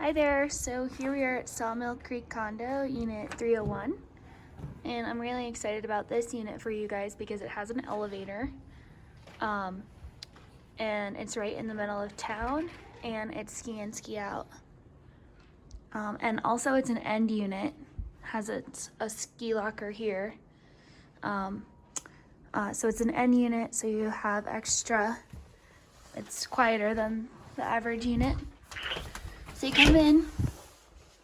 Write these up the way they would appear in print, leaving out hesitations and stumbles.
Hi there, so here we are at Sawmill Creek Condo, Unit 301, and I'm really excited about this unit for you guys because it has an elevator, and it's right in the middle of town, and it's ski in, ski out. And also it's an end unit, has a ski locker here. So it's an end unit, so you have extra, it's quieter than the average unit. So you come in,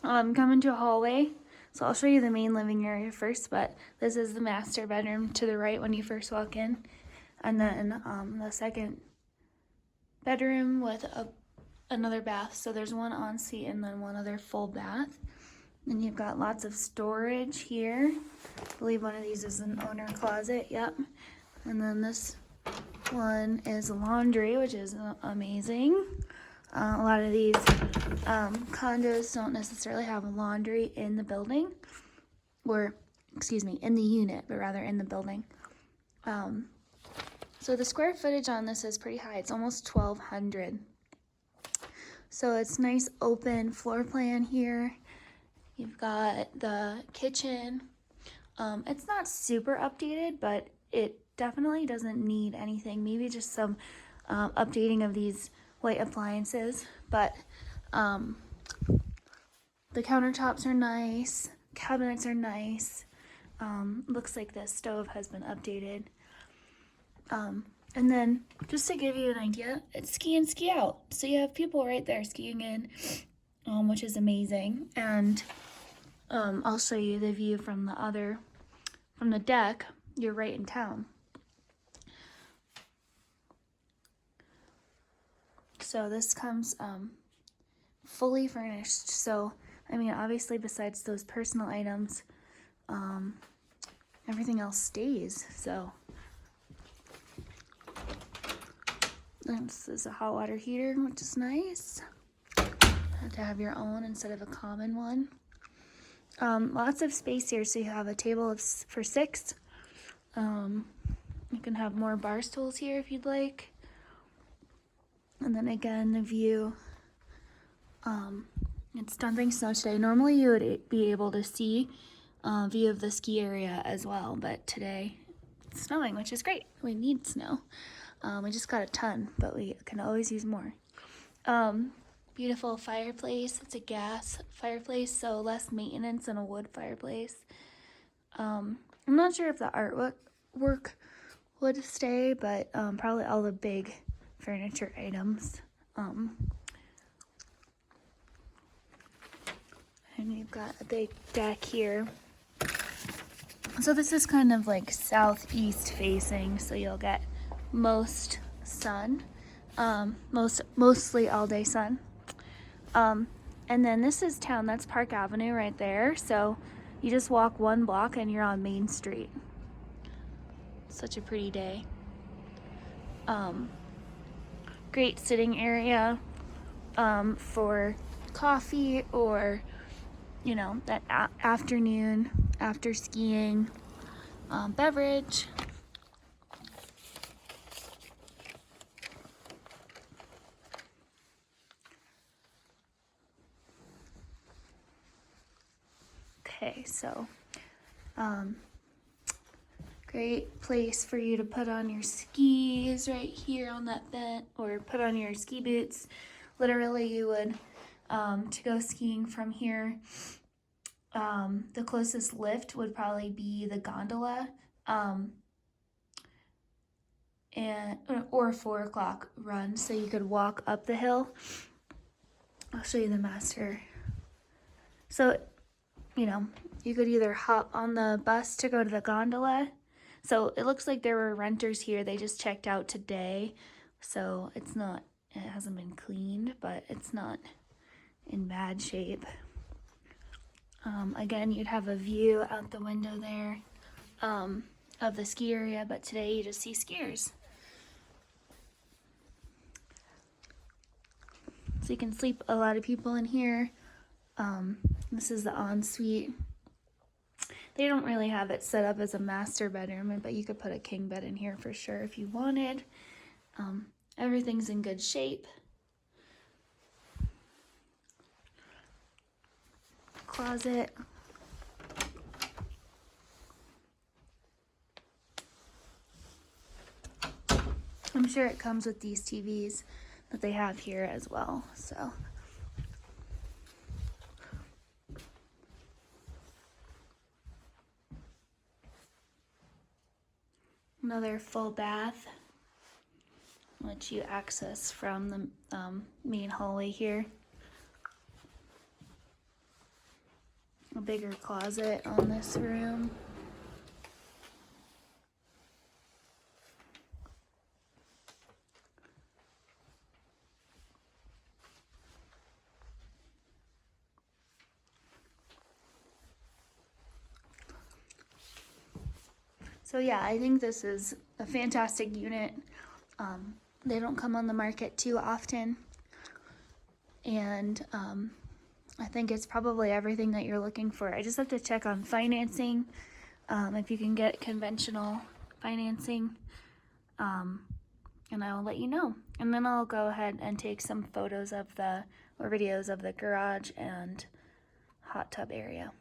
come into a hallway. So I'll show you the main living area first, but this is the master bedroom to the right when you first walk in. And then the second bedroom with another bath. So there's one ensuite and then one other full bath. Then you've got lots of storage here. I believe one of these is an owner closet, yep. And then this one is laundry, which is amazing. A lot of these condos don't necessarily have a laundry in the building, or excuse me, in the unit, but rather in the building. So the square footage on this is pretty high. It's almost 1,200. So it's nice open floor plan here. You've got the kitchen. It's not super updated, but it definitely doesn't need anything. Maybe just some updating of these white appliances, but the countertops are nice, cabinets are nice. Looks like the stove has been updated. And then just to give you an idea, it's ski in, ski out. So you have people right there skiing in, which is amazing. And I'll show you the view from the deck. You're right in town. So this comes fully furnished. So, I mean, obviously besides those personal items, everything else stays. So this is a hot water heater, which is nice. Have to have your own instead of a common one. Lots of space here, so you have a table for 6. You can have more bar stools here if you'd like. And then again, the view. It's dumping snow today. Normally you would be able to see view of the ski area as well, but today it's snowing, which is great. We need snow. We just got a ton, but we can always use more. Beautiful fireplace. It's a gas fireplace, so less maintenance than a wood fireplace. I'm not sure if the artwork would stay, but probably all the big furniture items. And you've got a big deck here. So this is kind of like southeast facing, so you'll get most sun, mostly all day sun. And then this is town. That's Park Avenue right there. So you just walk 1 block and you're on Main Street. Such a pretty day. Great sitting area for coffee or, you know, that afternoon after skiing beverage. Okay, so great place for you to put on your skis right here on that vent, or put on your ski boots. Literally, you would to go skiing from here. The closest lift would probably be the gondola, or a 4 o'clock run, so you could walk up the hill. I'll show you the master. So, you know, you could either hop on the bus to go to the gondola. So it looks like there were renters here. They just checked out today, so it hasn't been cleaned, but it's not in bad shape. Again, you'd have a view out the window there of the ski area, but today you just see skiers. So you can sleep a lot of people in here. This is the ensuite. They don't really have it set up as a master bedroom, but you could put a king bed in here for sure if you wanted. Everything's in good shape. closet. I'm sure it comes with these TVs that they have here as well, so. Another full bath, which you access from the main hallway here. A bigger closet on this room. So yeah, I think this is a fantastic unit. They don't come on the market too often, and I think it's probably everything that you're looking for. I just have to check on financing, if you can get conventional financing, and I will let you know. And then I'll go ahead and take some photos of or videos of the garage and hot tub area.